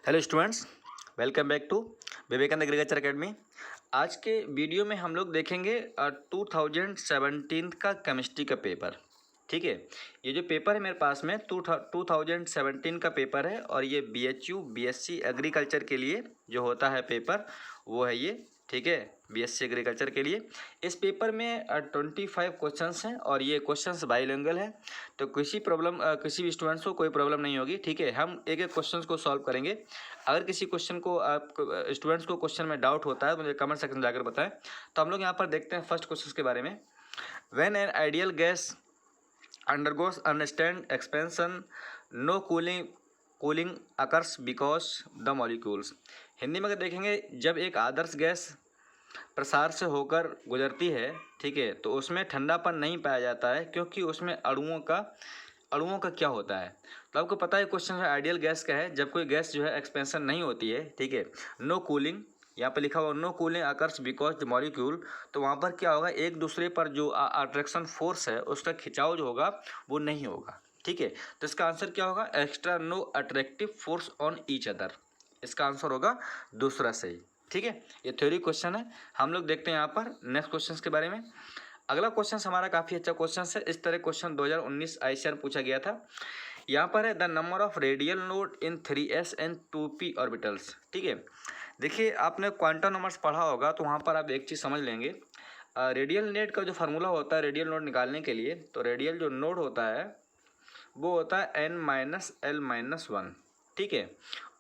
Hello students, welcome back to Vivekananda agriculture academy. आज के video में हम लोग देखेंगे 2017 का केमिस्ट्री का पेपर। ठीक है, ये जो पेपर है मेरे पास में 2017 का पेपर है और ये BHU BSc एग्रीकल्चर के लिए जो होता है पेपर वो है ये। ठीक है, BSc एग्रीकल्चर के लिए इस पेपर में 25 क्वेश्चंस हैं और ये क्वेश्चंस बाइलिंगुअल है, तो किसी भी स्टूडेंट्स को कोई प्रॉब्लम नहीं होगी। ठीक है, हम एक एक क्वेश्चंस को सॉल्व करेंगे। अगर किसी क्वेश्चन को आप स्टूडेंट्स को क्वेश्चन में डाउट होता है तो मुझे कमेंट सेक्शन में जाकर बताएं। तो हम लोग यहाँ पर देखते हैं फर्स्ट क्वेश्चन के बारे में। When an ideal gas undergoes unsustained expansion, no cooling occurs because the molecules। Hindi में अगर देखेंगे, जब एक आदर्श गैस प्रसार से होकर गुजरती है, ठीक है, तो उसमें ठंडापन नहीं पाया जाता है क्योंकि उसमें अणुओं का क्या होता है। तो आपको पता है क्वेश्चन है आइडियल गैस का है, जब कोई गैस जो है एक्सपेंशन नहीं होती है। ठीक है, नो कूलिंग, यहाँ पर लिखा हुआ no cooling occurs because the molecule, तो वहाँ पर क्या होगा, एक दूसरे पर जो अट्रैक्शन फोर्स है उसका खिंचाव जो होगा वो नहीं होगा। ठीक है, तो इसका आंसर क्या होगा, extra no attractive force on each other. इसका आंसर होगा दूसरा सही। ठीक है, ये थ्योरी क्वेश्चन है। हम लोग देखते हैं यहाँ पर नेक्स्ट क्वेश्चन के बारे में। अगला क्वेश्चन हमारा काफ़ी अच्छा क्वेश्चन है। इस तरह क्वेश्चन 2019 ICAR पूछा गया था। यहाँ पर है the number of radial node in 3s and 2p orbitals. ठीक है, देखिए आपने क्वांटम नंबर्स पढ़ा होगा तो वहाँ पर आप एक चीज़ समझ लेंगे। रेडियल नेट का जो फार्मूला होता है रेडियल नोड निकालने के लिए, तो रेडियल जो नोड होता है वो होता है n-l-1। ठीक है,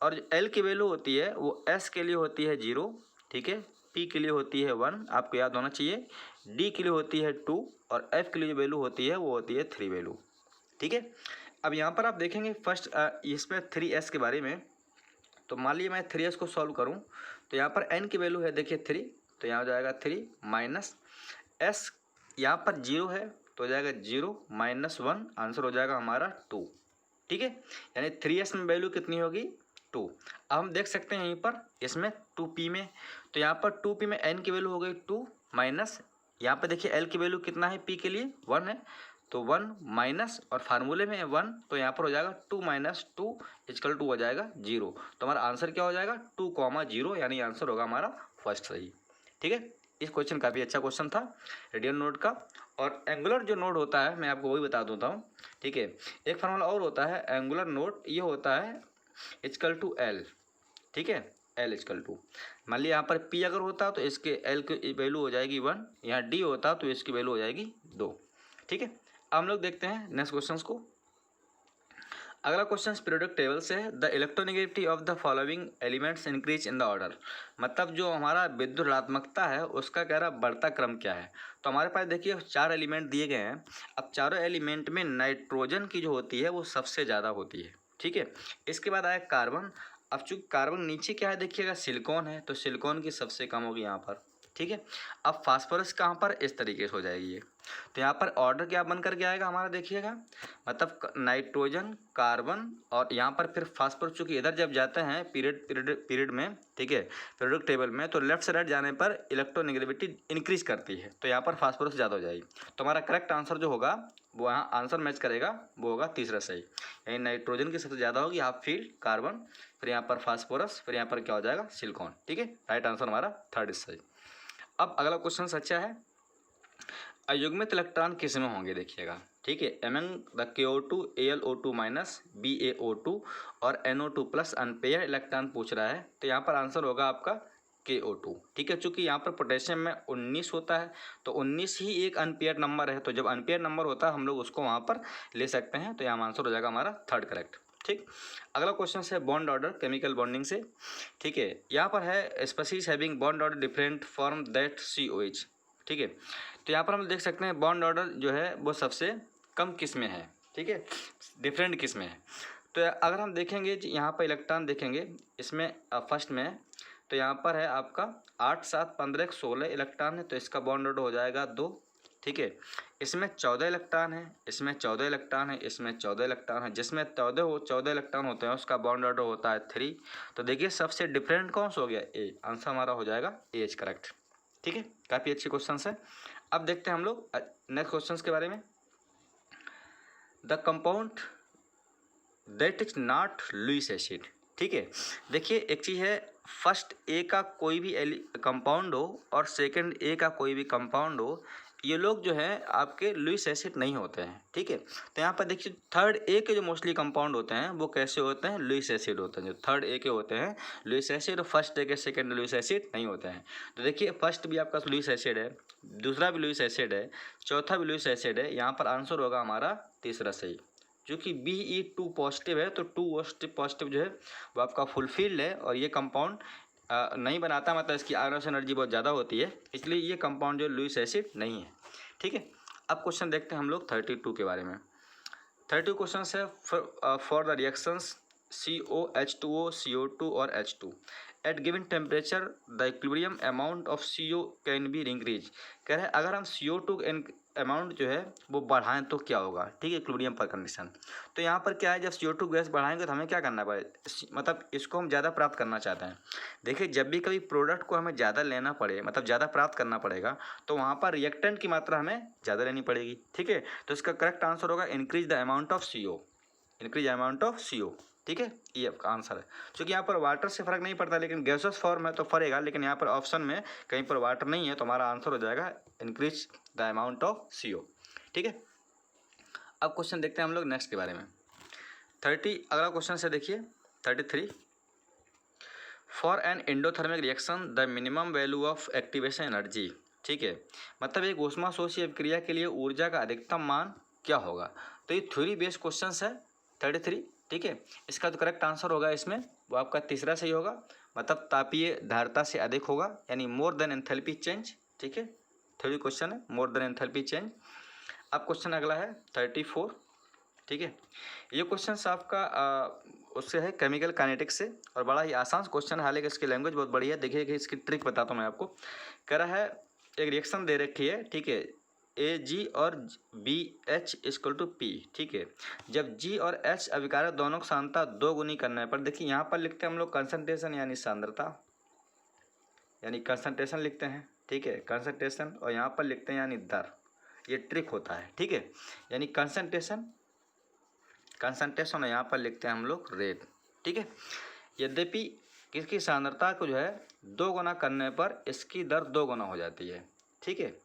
और जो l की वैल्यू होती है वो s के लिए होती है 0। ठीक है, p के लिए होती है 1, आपको याद होना चाहिए। d के लिए होती है 2 और f के लिए जो वैल्यू होती है वो होती है 3 वैल्यू। ठीक है, अब यहाँ पर आप देखेंगे फर्स्ट इसमें 3s के बारे में। तो मान लीजिए मैं 3s को सॉल्व करूँ तो यहाँ पर n की वैल्यू है देखिए 3, तो यहाँ हो जाएगा 3 माइनस s, यहाँ पर 0 है तो हो जाएगा 0 माइनस 1, आंसर हो जाएगा हमारा 2। ठीक है, यानी 3s में वैल्यू कितनी होगी 2। अब हम देख सकते हैं यहीं पर इसमें 2p में, तो यहाँ पर 2p में n की वैल्यू हो गई 2 माइनस, यहाँ पर देखिए l की वैल्यू कितना है p के लिए 1 है, तो 1 माइनस और फार्मूले में 1, तो यहाँ पर हो जाएगा 2 माइनस 2 इक्वल टू हो जाएगा 0। तो हमारा आंसर क्या हो जाएगा 2,0, यानी आंसर होगा हमारा फर्स्ट सही। ठीक है, इस क्वेश्चन काफ़ी अच्छा क्वेश्चन था रेडियल नोड का। और एंगुलर जो नोड होता है मैं आपको वही बता देता हूँ। ठीक है, एक फार्मूला और होता है एंगुलर नोड, ये होता है इक्वल टू एल। ठीक है, एल इक्वल टू, मान लिया यहाँ पर पी अगर होता तो इसके एल की वैल्यू हो जाएगी 1, यहाँ डी होता तो इसकी वैल्यू हो जाएगी 2। ठीक है, अब हम लोग देखते हैं नेक्स्ट क्वेश्चन को। अगला क्वेश्चन पीरियोडिक टेबल से है। The electronegativity of the following elements increase in the order, मतलब जो हमारा विद्युत ऋणात्मकता है उसका कह रहा बढ़ता क्रम क्या है। तो हमारे पास देखिए 4 एलिमेंट दिए गए हैं। अब चारों एलिमेंट में नाइट्रोजन की जो होती है वो सबसे ज़्यादा होती है। ठीक है, इसके बाद आया कार्बन। अब चूँकि कार्बन नीचे क्या है देखिएगा सिलिकॉन है, तो सिलिकॉन की सबसे कम होगी यहाँ पर। ठीक है, अब फास्फोरस कहाँ पर, इस तरीके से हो जाएगी ये। तो यहाँ पर ऑर्डर क्या बन करके आएगा हमारा देखिएगा, मतलब नाइट्रोजन, कार्बन और यहाँ पर फिर फास्फोरस। चूँकि इधर जब जाते हैं पीरियड में, ठीक है, पीरियोडिक टेबल में, तो लेफ्ट से राइट जाने पर इलेक्ट्रोनेगेटिविटी इंक्रीज करती है, तो यहाँ पर फास्फोरस ज़्यादा हो जाएगी। तो हमारा करेक्ट आंसर जो होगा वो यहाँ आंसर मैच करेगा, वो होगा तीसरा सही, यानी नाइट्रोजन की सबसे ज़्यादा होगी हाफ फील्ड कार्बन, फिर यहाँ पर फास्फोरस, फिर यहाँ पर क्या हो जाएगा सिलिकॉन। ठीक है, राइट आंसर हमारा थर्ड सही। अब अगला क्वेश्चन सच्चा है, अयुग्मित इलेक्ट्रॉन किस में होंगे देखिएगा। ठीक है, among the KO2 AlO2 minus BaO2 और NO2 प्लस अनपेयर इलेक्ट्रॉन पूछ रहा है, तो यहाँ पर आंसर होगा आपका KO2। ठीक है, चूँकि यहाँ पर पोटेशियम में 19 होता है, तो 19 ही एक अनपेयर नंबर है, तो जब अनपेयर नंबर होता है हम लोग उसको वहाँ पर ले सकते हैं, तो यहाँ आंसर हो जाएगा हमारा थर्ड करेक्ट। ठीक, अगला क्वेश्चन है बॉन्ड ऑर्डर केमिकल बॉन्डिंग से। ठीक है, यहाँ पर है species having bond order different from that COH। ठीक है, तो यहाँ पर हम देख सकते हैं बॉन्ड ऑर्डर जो है वो सबसे कम किस में है। ठीक है, डिफरेंट किस में है। तो अगर हम देखेंगे यहाँ पर इलेक्ट्रॉन देखेंगे इसमें फर्स्ट में है, तो यहाँ पर है आपका 8, 7, 15, 16 इलेक्ट्रॉन है, तो इसका बॉन्ड ऑर्डर हो जाएगा 2। ठीक है, इसमें 14 इलेक्ट्रॉन है, इसमें 14 इलेक्ट्रॉन है, इसमें 14 इलेक्ट्रॉन है, जिसमें 14 इलेक्ट्रॉन होते हैं उसका बॉन्ड ऑर्डर होता है 3। तो देखिए सबसे डिफरेंट कौन सा हो गया, ए, आंसर हमारा हो जाएगा AH करेक्ट। ठीक है, काफ़ी अच्छे क्वेश्चन है। अब देखते हैं हम लोग नेक्स्ट क्वेश्चन के बारे में। The compound that is not Lewis acid, ठीक है। देखिए एक चीज़ है, फर्स्ट ए का कोई भी कंपाउंड हो और सेकंड ए का कोई भी कंपाउंड हो, ये लोग जो है आपके लुईस एसिड नहीं होते हैं। ठीक है, तो यहाँ पर देखिए थर्ड ए के जो मोस्टली कंपाउंड होते हैं वो कैसे होते हैं, लुईस एसिड होते हैं। जो थर्ड ए के होते हैं लुईस एसिड, और फर्स्ट ए के सेकंड लुईस एसिड नहीं होते हैं। तो देखिए फर्स्ट भी आपका लुईस एसिड है, दूसरा भी लुईस एसिड है, चौथा भी लुईस एसिड है। यहाँ पर आंसर होगा हमारा तीसरा सही, जो कि Be2 पॉजिटिव है। तो 2 पॉजिटिव जो है वो आपका फुलफिल्ड है, और ये कंपाउंड नहीं बनाता, मतलब इसकी आयरन एनर्जी बहुत ज़्यादा होती है, इसलिए ये कंपाउंड जो लुईस एसिड नहीं है। ठीक है, अब क्वेश्चन देखते हैं हम लोग 32 के बारे में। 32 क्वेश्चन है for the reactions COH2O CO2 और H2 at given temperature the equilibrium amount of CO can be increase. कह रहे हैं अगर हम CO2 अमाउंट जो है वो बढ़ाएं तो क्या होगा। ठीक है, इक्विलिब्रियम पर कंडीशन। तो यहाँ पर क्या है, जब CO2 गैस बढ़ाएंगे तो हमें क्या करना पड़ेगा, मतलब इसको हम ज़्यादा प्राप्त करना चाहते हैं। देखिए जब भी कभी प्रोडक्ट को हमें ज़्यादा लेना पड़े, मतलब ज़्यादा प्राप्त करना पड़ेगा, तो वहाँ पर रिएक्टेंट की मात्रा हमें ज़्यादा लेनी पड़ेगी। ठीक है, तो इसका करेक्ट आंसर होगा increase the amount of CO, increase amount of CO। ठीक है, ये आपका आंसर है। क्योंकि यहाँ पर वाटर से फर्क नहीं पड़ता, लेकिन गैसेस फॉर्म है तो फरेगा, लेकिन यहाँ पर ऑप्शन में कहीं पर वाटर नहीं है, तो हमारा आंसर हो जाएगा increase the amount of CO। ठीक है, अब क्वेश्चन देखते हैं हम लोग नेक्स्ट के बारे में। 30 अगला क्वेश्चन से देखिए 33, for an endothermic reaction the minimum value of activation energy. ठीक है, मतलब एक ऊष्माशोषी अभिक्रिया के लिए ऊर्जा का अधिकतम मान क्या होगा। तो ये थ्योरी बेस्ड क्वेश्चन है 33। ठीक है, इसका तो करेक्ट आंसर होगा इसमें वो आपका तीसरा सही होगा, मतलब तापीय धारिता से अधिक होगा, यानी मोर देन एंथैल्पी चेंज। ठीक है, थ्योरी क्वेश्चन है, मोर देन एंथैल्पी चेंज। अब क्वेश्चन अगला है 34। ठीक है, ये क्वेश्चन आपका उससे है केमिकल काइनेटिक्स से, और बड़ा ही आसान क्वेश्चन है, हालांकि इसकी लैंग्वेज बहुत बढ़िया है। देखिए कि इसकी ट्रिक बताता हूँ मैं आपको। कह रहा है एक रिएक्शन दे रखी है, ठीक है, AG और BH इक्वल टू P। ठीक है, जब G और H अभिकारक दोनों की सांद्रता 2 गुनी करने पर, देखिए यहाँ पर लिखते हैं हम लोग कंसंट्रेशन यानी सांद्रता, यानी कंसंट्रेशन लिखते हैं। ठीक है, कंसंट्रेशन, और यहाँ पर लिखते हैं यानी दर। ये ट्रिक होता है। ठीक है, यानी कंसंट्रेशन और यहाँ पर लिखते हैं हम लोग रेट। ठीक है, यद्यपि किसकी सांद्रता को जो है 2 गुना करने पर इसकी दर 2 गुना हो जाती है। ठीक है,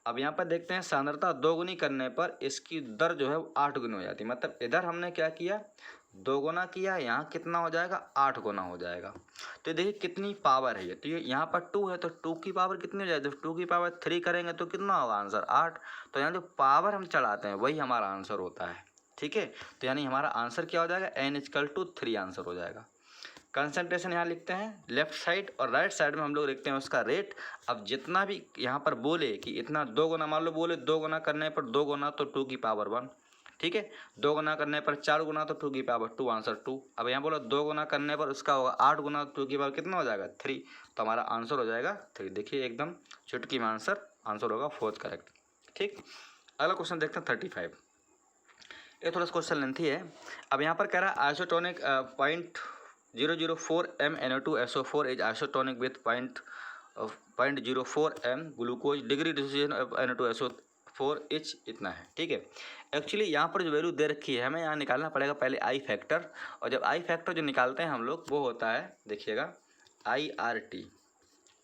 अब यहाँ पर देखते हैं सांद्रता 2 गुनी करने पर इसकी दर जो है 8 गुनी हो जाती है। मतलब इधर हमने क्या किया, 2 गुना किया, यहाँ कितना हो जाएगा, 8 गुना हो जाएगा। तो देखिए कितनी पावर है ये, तो ये यहाँ पर 2 है तो 2 की पावर कितनी हो जाएगी, 2 की पावर 3 करेंगे तो कितना होगा आंसर 8। तो यहाँ जो पावर हम चढ़ाते हैं वही हमारा आंसर होता है। ठीक है, तो यानी हमारा आंसर क्या हो जाएगा, N=3 आंसर हो जाएगा। कंसंट्रेशन यहाँ लिखते हैं लेफ्ट साइड, और राइट साइड में हम लोग लिखते हैं उसका रेट। अब जितना भी यहाँ पर बोले कि इतना 2 गुना, मान लो बोले 2 गुना करने पर 2 गुना तो 2 की पावर 1। ठीक है, 2 गुना करने पर 4 गुना तो 2 की पावर 2, आंसर 2। अब यहाँ बोलो 2 गुना करने पर उसका होगा 8 गुना, 2 की पावर कितना हो जाएगा 3, तो हमारा आंसर हो जाएगा 3। देखिए एकदम चुटकी में आंसर होगा 4th करेक्ट। ठीक, अगला क्वेश्चन देखते हैं 35। ये थोड़ा सा क्वेश्चन लेंथी है। अब यहाँ पर कह रहा है isotonic 0.004 m NO2SO4 is isotonic with 0.04 m glucose, degree dissociation of NO2SO4 etch इतना है। ठीक है, एक्चुअली यहाँ पर जो वैल्यू दे रखी है हमें यहाँ निकालना पड़ेगा पहले आई फैक्टर, और जब आई फैक्टर जो निकालते हैं हम लोग वो होता है, देखिएगा IRT।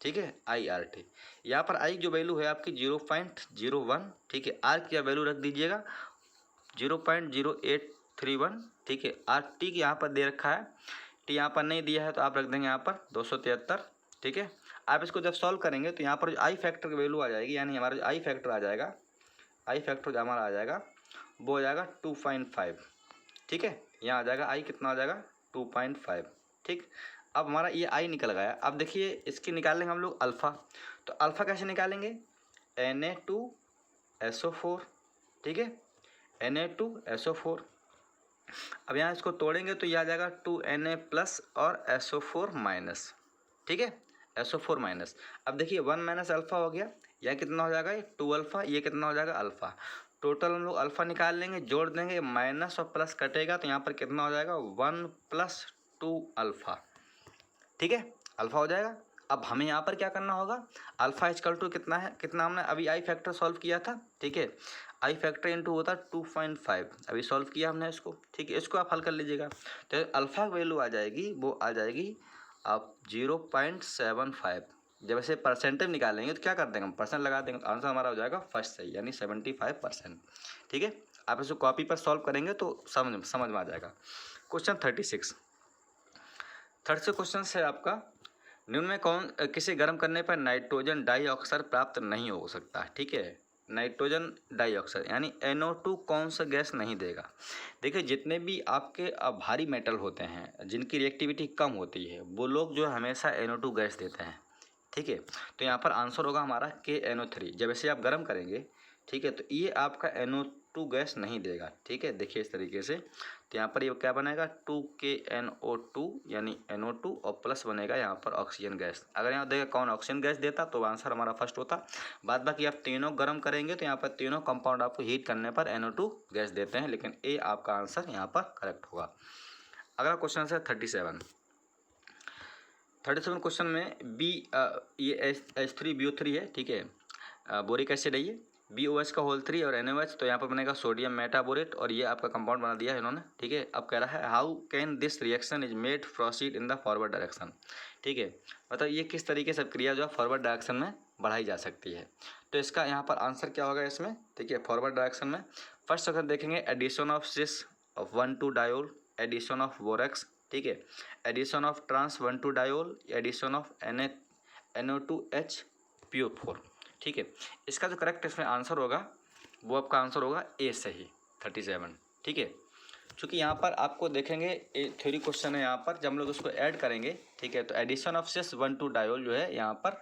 ठीक है, IRT, यहाँ पर आई जो वैल्यू है आपकी 0.01। ठीक है, आर की वैल्यू रख दीजिएगा 0.0831। ठीक है, RT की यहाँ पर दे रखा है, टी यहाँ पर नहीं दिया है तो आप रख देंगे यहाँ पर 273। ठीक है, आप इसको जब सॉल्व करेंगे तो यहाँ पर जो आई फैक्टर की वैल्यू आ जाएगी, यानी हमारा जो आई फैक्टर आ जाएगा, आई फैक्टर जो हमारा आ जाएगा वो हो जाएगा 2.5। ठीक है, यहाँ आ जाएगा आई कितना आ जाएगा 2.5। ठीक, अब हमारा ये आई निकल गया। अब देखिए इसकी निकाल लेंगे हम लोग अल्फ़ा, तो अल्फ़ा कैसे निकालेंगे, Na2SO4। ठीक है, Na2SO4। अब यहाँ इसको तोड़ेंगे तो ये आ जाएगा 2Na+ और SO4 माइनस। ठीक है, SO4 माइनस। अब देखिए 1 माइनस अल्फ़ा हो गया, यह कितना हो जाएगा, 2 अल्फ़ा, ये कितना हो जाएगा अल्फ़ा। टोटल हम लोग अल्फ़ा निकाल लेंगे, जोड़ देंगे, माइनस और प्लस कटेगा तो यहाँ पर कितना हो जाएगा 1 + 2 अल्फ़ा। ठीक है, अल्फ़ा हो जाएगा। अब हमें यहाँ पर क्या करना होगा, अल्फा इक्वल टू कितना है, कितना हमने अभी आई फैक्टर सॉल्व किया था, ठीक है, आई फैक्टर इंटू होता 2.5, अभी सॉल्व किया हमने इसको, ठीक है, इसको आप हल कर लीजिएगा। तो अल्फा वैल्यू आ जाएगी, वो आ जाएगी आप 0.75। जब ऐसे परसेंटेज निकालेंगे तो क्या कर देंगे हम, परसेंट लगा देंगे, तो आंसर हमारा हो जाएगा फर्स्ट सही, यानी 75%। ठीक है, आप इसको कॉपी पर सॉल्व करेंगे तो समझ में आ जाएगा। क्वेश्चन 36, थर्ड से क्वेश्चन है आपका, निम्न में कौन किसी गर्म करने पर नाइट्रोजन डाइऑक्साइड प्राप्त नहीं हो सकता। ठीक है, नाइट्रोजन डाइऑक्साइड यानी NO2 कौन सा गैस नहीं देगा। देखिए, जितने भी आपके भारी मेटल होते हैं जिनकी रिएक्टिविटी कम होती है, वो लोग जो हमेशा NO2 गैस देते हैं। ठीक है, तो यहाँ पर आंसर होगा हमारा KNO3। जब ऐसे आप गर्म करेंगे, ठीक है, तो ये आपका NO2 गैस नहीं देगा। ठीक है, देखिए इस तरीके से, तो यहाँ पर ये क्या बनेगा 2KNO2 यानी NO2 और प्लस बनेगा यहाँ पर ऑक्सीजन गैस। अगर यहाँ देखिए कौन ऑक्सीजन गैस देता तो आंसर हमारा फर्स्ट होता। बाद बाकी आप तीनों गर्म करेंगे तो यहाँ पर तीनों कंपाउंड आपको हीट करने पर NO2 गैस देते हैं, लेकिन ए आपका आंसर यहाँ पर करेक्ट होगा। अगला क्वेश्चन है 37। 37 क्वेश्चन में ये H3BO3 है। ठीक है, बोरिक एसिड है ये, BOH का होल 3 और NaOH, तो यहाँ पर बनेगा सोडियम मेटाबोरेट, और ये आपका कंपाउंड बना दिया है इन्होंने। ठीक है, अब कह रहा है how can this reaction is made proceed in the forward direction. ठीक है, मतलब ये किस तरीके से क्रिया जो है फॉरवर्ड डायरेक्शन में बढ़ाई जा सकती है। तो इसका यहाँ पर आंसर क्या होगा इसमें, ठीक है, फॉरवर्ड डायरेक्शन में फर्स्ट अगर देखेंगे addition of cis of 1,2 diol, addition of borax, ठीक है, addition of trans 1,2 diol, addition of NO2H PO4। ठीक है, इसका जो करेक्ट इसमें आंसर होगा वो आपका आंसर होगा ए सही 37। ठीक है, चूँकि यहाँ पर आपको देखेंगे थ्योरी क्वेश्चन है यहाँ पर, जब हम लोग उसको ऐड करेंगे, ठीक है, तो एडिशन ऑफ सिस 1,2 डायोल जो है यहाँ पर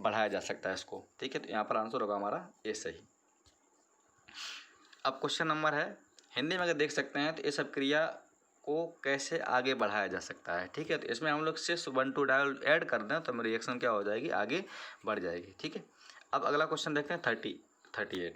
बढ़ाया जा सकता है इसको। ठीक है, तो यहाँ पर आंसर होगा हमारा ए सही। अब क्वेश्चन नंबर है, हिंदी में अगर देख सकते हैं तो ये सब क्रिया को कैसे आगे बढ़ाया जा सकता है। ठीक है, तो इसमें हम लोग सिर्फ 1,2 डायोल ऐड कर दें तो हमारी रिएक्शन क्या हो जाएगी, आगे बढ़ जाएगी। ठीक है, अब अगला क्वेश्चन देखते हैं 38।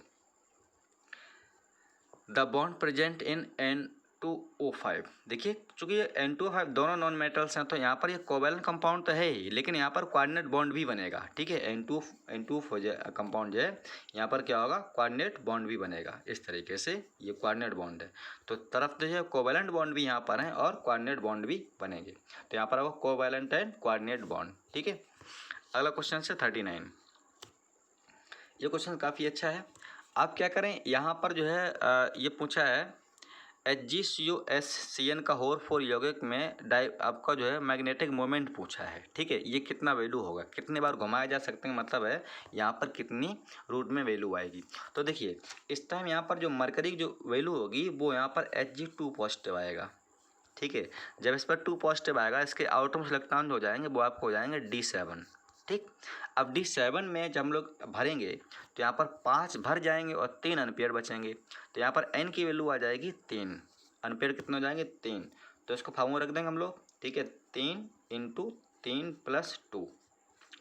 The bond present in N2O5। देखिए, चूंकि ये N2O5 दोनों नॉन मेटल्स हैं तो यहाँ पर ये कोवैलेंट कंपाउंड तो है ही, लेकिन यहाँ पर कोऑर्डिनेट बॉन्ड भी बनेगा। ठीक है, N2O कंपाउंड जो है यहाँ पर क्या होगा, कोऑर्डिनेट बॉन्ड भी बनेगा। इस तरीके से ये कोऑर्डिनेट बॉन्ड है, तो तरफ जो है कोवैलेंट बॉन्ड भी यहाँ पर है और कोऑर्डिनेट बॉन्ड भी बनेंगे, तो यहाँ पर होगा कोवैलेंट एंड कोऑर्डिनेट बॉन्ड। ठीक है, अगला क्वेश्चन से 39। ये क्वेश्चन काफ़ी अच्छा है। आप क्या करें, यहाँ पर जो है ये पूछा है HgCOSCN का होर 4 यौगिक में आपका जो है मैग्नेटिक मोमेंट पूछा है। ठीक है, ये कितना वैल्यू होगा, कितने बार घुमाए जा सकते हैं, मतलब है यहाँ पर कितनी रूट में वैल्यू आएगी। तो देखिए, इस टाइम यहाँ पर जो मरकरी जो वैल्यू होगी वो यहाँ पर Hg2 पॉजिटिव आएगा। ठीक है, जब इस पर 2 पॉजिटिव आएगा, इसके आउटरमोस्ट इलेक्ट्रॉन जो हो जाएंगे वो आपको हो जाएंगे D7। ठीक, अब D7 में जब हम लोग भरेंगे तो यहाँ पर 5 भर जाएंगे और 3 अनपेयर बचेंगे, तो यहाँ पर N की वैल्यू आ जाएगी 3, अनपेयर कितने हो जाएंगे 3, तो इसको फार्मूला रख देंगे हम लोग। ठीक है, 3 × 3 + 2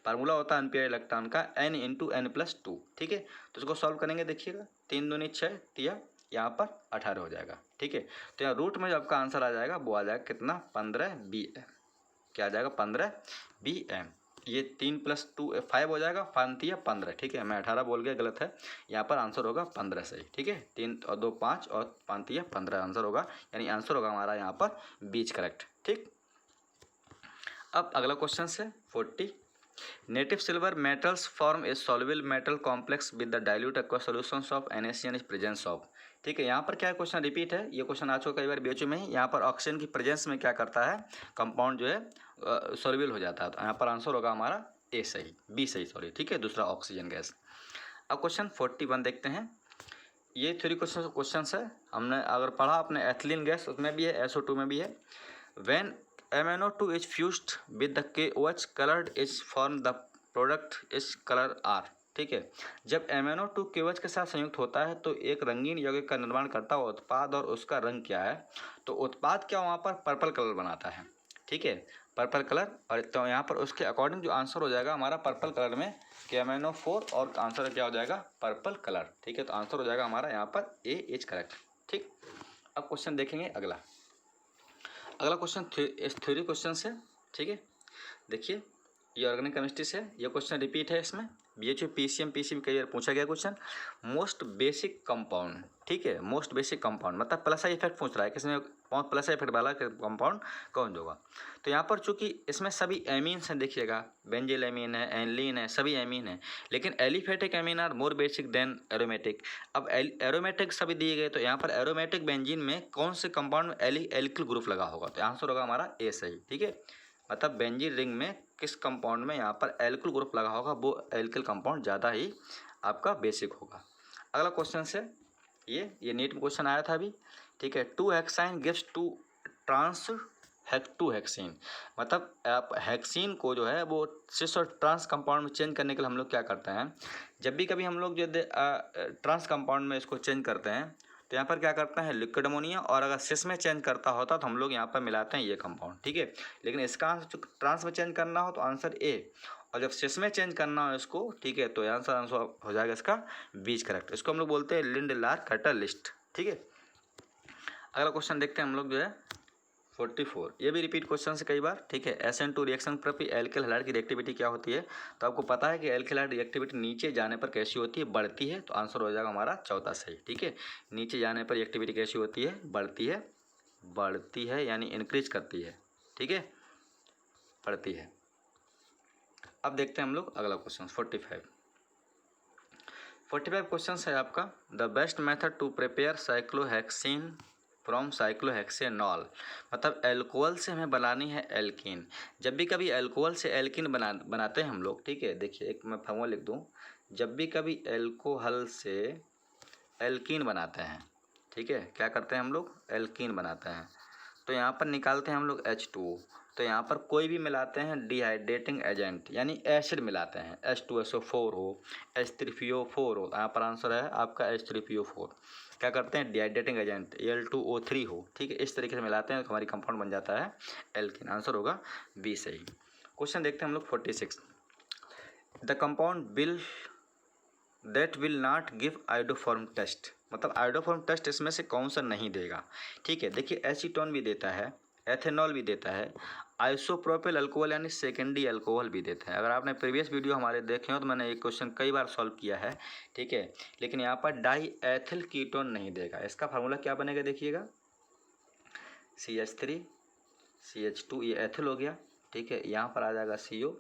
फार्मूला होता है अनपेयर इलेक्ट्रॉन का N × N + 2। ठीक है, तो इसको सॉल्व करेंगे, देखिएगा 3 दूनी 6 तिया यहाँ पर 18 हो जाएगा। ठीक है, तो यहाँ रूट में जो आपका आंसर आ जाएगा वो आ जाएगा कितना, 15 BM। क्या आ जाएगा, 15 BM। ये 3 + 2 5 हो जाएगा, 5 × 15। ठीक है, मैं 18 बोल गया, गलत है, यहाँ पर आंसर होगा 15 सही। ठीक है, 3 और 2 5 और 5 × 15 आंसर होगा, यानी आंसर होगा हमारा यहाँ पर बीच करेक्ट। ठीक, अब अगला क्वेश्चन है 40। Native silver metals form A soluble metal complex with the dilute aqua solutions of NaCN is presence of. ठीक है, यहाँ पर क्या क्वेश्चन रिपीट है, ये क्वेश्चन आ चुका कई बार BHU में ही। यहाँ पर ऑक्सीजन की प्रेजेंस में क्या करता है, कंपाउंड जो है सॉल्युबल हो जाता है, तो यहाँ पर आंसर होगा हमारा ए सही, बी सही सॉरी। ठीक है, दूसरा ऑक्सीजन गैस। अब क्वेश्चन 41 देखते हैं। ये थ्योरी क्वेश्चन है, हमने अगर पढ़ा अपने एथिलीन गैस उसमें भी है, SO2 में भी है। When MnO2 is fused with the KOH colored is form the product is color R। ठीक है, जब MnO2 KOH के साथ संयुक्त होता है तो एक रंगीन यौगिक का निर्माण करता हुआ उत्पाद, और उसका रंग क्या है, तो उत्पाद क्या वहाँ पर पर्पल कलर बनाता है। ठीक है, पर्पल कलर, और तो यहाँ पर उसके अकॉर्डिंग जो आंसर हो जाएगा हमारा पर्पल कलर में MnO4, और आंसर क्या हो जाएगा पर्पल कलर। ठीक है, तो आंसर हो जाएगा हमारा यहाँ पर ए इज करेक्ट। ठीक, अब क्वेश्चन देखेंगे अगला क्वेश्चन थ्योरी क्वेश्चन से। ठीक है, देखिए ये ऑर्गेनिक केमिस्ट्री से ये क्वेश्चन रिपीट है इसमें। BHU PCM PCB कई बार पूछा गया क्वेश्चन। मोस्ट बेसिक कंपाउंड, ठीक है, मोस्ट बेसिक कंपाउंड मतलब प्लस आई इफेक्ट पूछ रहा है, किसमें प्लस आई इफेक्ट वाला कंपाउंड कौन होगा। तो यहाँ पर चूंकि इसमें सभी एमीन्स हैं, देखिएगा बेंजिल एमीन है, एनलीन है, सभी एमीन है, लेकिन aliphatic amine are more basic than aromatic. अब एरोमेटिक सभी दिए गए, तो यहाँ पर एरोमेटिक बेंजीन में कौन से कंपाउंड में एल्किल ग्रुप लगा होगा, तो आंसर होगा हमारा ए सही, ठीक है। मतलब बेंजीन रिंग में किस कंपाउंड में यहाँ पर एल्किल ग्रुप लगा होगा, वो एल्किल कंपाउंड ज़्यादा ही आपका बेसिक होगा। अगला क्वेश्चन से ये नीट में क्वेश्चन आया था अभी, ठीक है। 2 हेक्साइन गिव्स 2 ट्रांस 2 हेक्सीन, मतलब आप हेक्सीन को जो है वो सिस और ट्रांस कंपाउंड में चेंज करने के लिए हम लोग क्या करते हैं, जब भी कभी हम लोग जो ट्रांस कंपाउंड में इसको चेंज करते हैं तो यहाँ पर क्या करते हैं लिक्विड अमोनिया, और अगर सिस में चेंज करता होता तो हम लोग यहाँ पर मिलाते हैं ये कंपाउंड, ठीक है। लेकिन इसका आंसर ट्रांस में चेंज करना हो तो आंसर ए, और जब सिस में चेंज करना हो इसको, ठीक है, तो आंसर हो जाएगा इसका बीच करेक्ट। इसको हम लोग बोलते हैं लिंडलार कैटलिस्ट, ठीक है। अगला क्वेश्चन देखते हैं हम लोग जो है 44, ये भी रिपीट क्वेश्चन से कई बार, ठीक है। SN2 रिएक्शन पर एल्किल हैलाइड की रिएक्टिविटी क्या होती है, तो आपको पता है कि एल्किल हैलाइड रिएक्टिविटी नीचे जाने पर कैसी होती है, बढ़ती है, तो आंसर हो जाएगा हमारा चौथा सही, ठीक है। नीचे जाने पर रिएक्टिविटी कैसी होती है, बढ़ती है यानी इंक्रीज करती है, ठीक है, बढ़ती है। अब देखते हैं हम लोग अगला क्वेश्चन 45 क्वेश्चन है आपका। The best method to prepare cyclohexene from cyclohexanol, मतलब एल्कोहल से हमें बनानी है एल्कीन। जब भी कभी एल्कोहल से एल्कीन बनाते हैं हम लोग, ठीक है, देखिए एक मैं फॉर्मूला लिख दूं, जब भी कभी एल्कोहल से एल्कीन बनाते हैं, ठीक है, क्या करते हैं हम लोग एल्कीन बनाते हैं, तो यहाँ पर निकालते हैं हम लोग H2O, तो यहाँ पर कोई भी मिलाते हैं डिहाइड्रेटिंग एजेंट यानी एसिड मिलाते हैं, H2SO4 हो, H3PO4 हो, यहाँ पर आंसर है आपका H3PO4। क्या करते हैं डिहाइड्रेटिंग एजेंट Al2O3 हो, ठीक है, इस तरीके से मिलाते हैं तो हमारी कंपाउंड बन जाता है एल्कीन, आंसर होगा बी सही। क्वेश्चन देखते हैं हम लोग 46, the compound that will not give iodoform test, मतलब आयोडोफॉर्म टेस्ट इसमें से कौन सा नहीं देगा, ठीक है। देखिए एसीटोन भी देता है, एथेनॉल भी देता है, आइसोप्रोपिल अल्कोहल यानी सेकेंडरी अल्कोहल भी देता है। अगर आपने प्रीवियस वीडियो हमारे देखे हो तो मैंने एक क्वेश्चन कई बार सॉल्व किया है, ठीक है। लेकिन यहाँ पर डाई एथिल कीटोन नहीं देगा। इसका फार्मूला क्या बनेगा देखिएगा, CH3 CH2, ये एथिल हो गया, ठीक है, यहाँ पर आ जाएगा CO,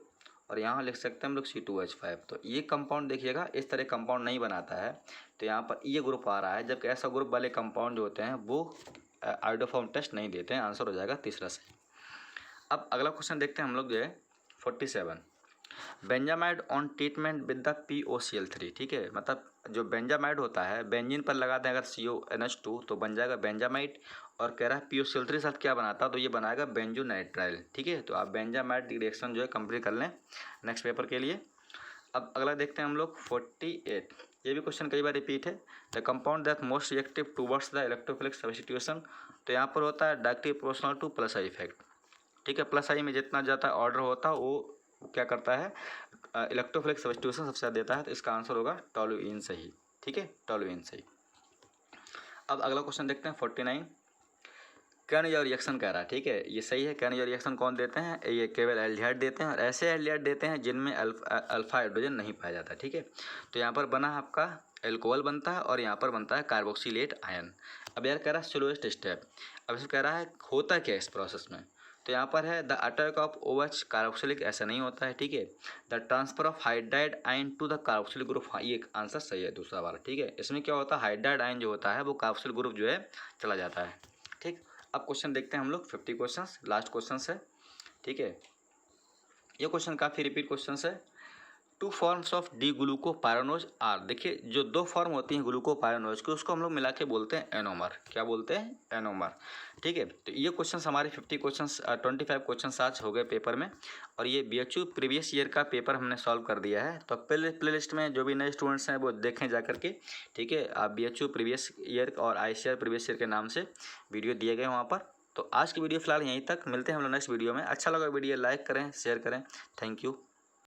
और यहाँ लिख सकते हैं हम लोग C2H5। तो ये कंपाउंड देखिएगा इस तरह कंपाउंड नहीं बनाता है, तो यहाँ पर ये ग्रुप आ रहा है, जबकि ऐसा ग्रुप वाले कंपाउंड जो होते हैं वो आयोडोफॉर्म टेस्ट नहीं देते हैं, आंसर हो जाएगा तीसरा सही। अब अगला क्वेश्चन देखते हैं हम लोग जो है 47, benzamide on treatment with the POCl3, ठीक है, मतलब जो बेंजामाइड होता है बेंजीन पर लगाते हैं अगर CONH2 तो बन जाएगा बेंजामाइड, और कह रहा है POCl3 साथ क्या बनाता है, तो ये बनाएगा बेंजोनाइट्राइल, ठीक है। तो आप बेंजामाइड रिएक्शन जो है कंप्लीट कर लें नेक्स्ट पेपर के लिए। अब अगला देखते हैं हम लोग 48, ये भी क्वेश्चन कई बार रिपीट है। The compound that most reactive towards the electrophilic substitution, तो यहाँ पर होता है directly proportional two plus I effect, ठीक है। प्लस आई में जितना ज़्यादा ऑर्डर होता है वो क्या करता है इलेक्ट्रोफिलिक सब्स्टिट्यूशन सबसे ज़्यादा देता है, तो इसका आंसर होगा टोलुइन सही, ठीक है, टोलुइन सही। अब अगला क्वेश्चन देखते हैं 49, कैन योर रिएक्शन कह रहा है, ठीक है, ये सही है। कैन योर रिएक्शन कौन देते हैं, ये केवल एल्डिहाइड देते हैं, और ऐसे एल्डिहाइड देते हैं जिनमें अल्फा हाइड्रोजन नहीं पाया जाता, ठीक है। तो यहाँ पर बना आपका एल्कोहल बनता है, और यहाँ पर बनता है कार्बोक्सिलेट आयन। अब यार कह रहा है स्लोएस्ट स्टेप, अब इसको कह रहा है होता क्या इस प्रोसेस में, तो यहाँ पर है the attack of OH carboxylic, ऐसा नहीं होता है, ठीक है। The transfer of hydride ion to the carboxylic group, हाँ ये आंसर सही है दूसरा वाला, ठीक है। इसमें क्या होता है हाइड्राइड आयन जो होता है वो कार्बोक्सिलिक ग्रुप जो है चला जाता है, ठीक। अब क्वेश्चन देखते हैं हम लोग 50 क्वेश्चन, लास्ट क्वेश्चन है, ठीक है। ये क्वेश्चन काफ़ी रिपीट क्वेश्चन है। 2 forms of D glucopyranose are, देखिए जो 2 फॉर्म होती हैं ग्लूकोपायरानोज की उसको हम लोग मिला के बोलते हैं एनोमर, क्या बोलते हैं एनोमर, ठीक है। तो ये क्वेश्चन हमारे 50 क्वेश्चन 25 क्वेश्चन आज हो गए पेपर में, और ये BHU प्रीवियस ईयर का पेपर हमने सॉल्व कर दिया है। तो प्ले लिस्ट में जो भी नए स्टूडेंट्स हैं वो देखें जा करके, ठीक है। आप BHU प्रीवियस ईयर और ICAR प्रीवियस ईयर के नाम से वीडियो दिए गए वहाँ पर। तो आज की वीडियो फिलहाल यहीं तक, मिलते हैं हम लोग नेक्स्ट वीडियो में। अच्छा लगा वीडियो लाइक करें, शेयर करें, थैंक यू।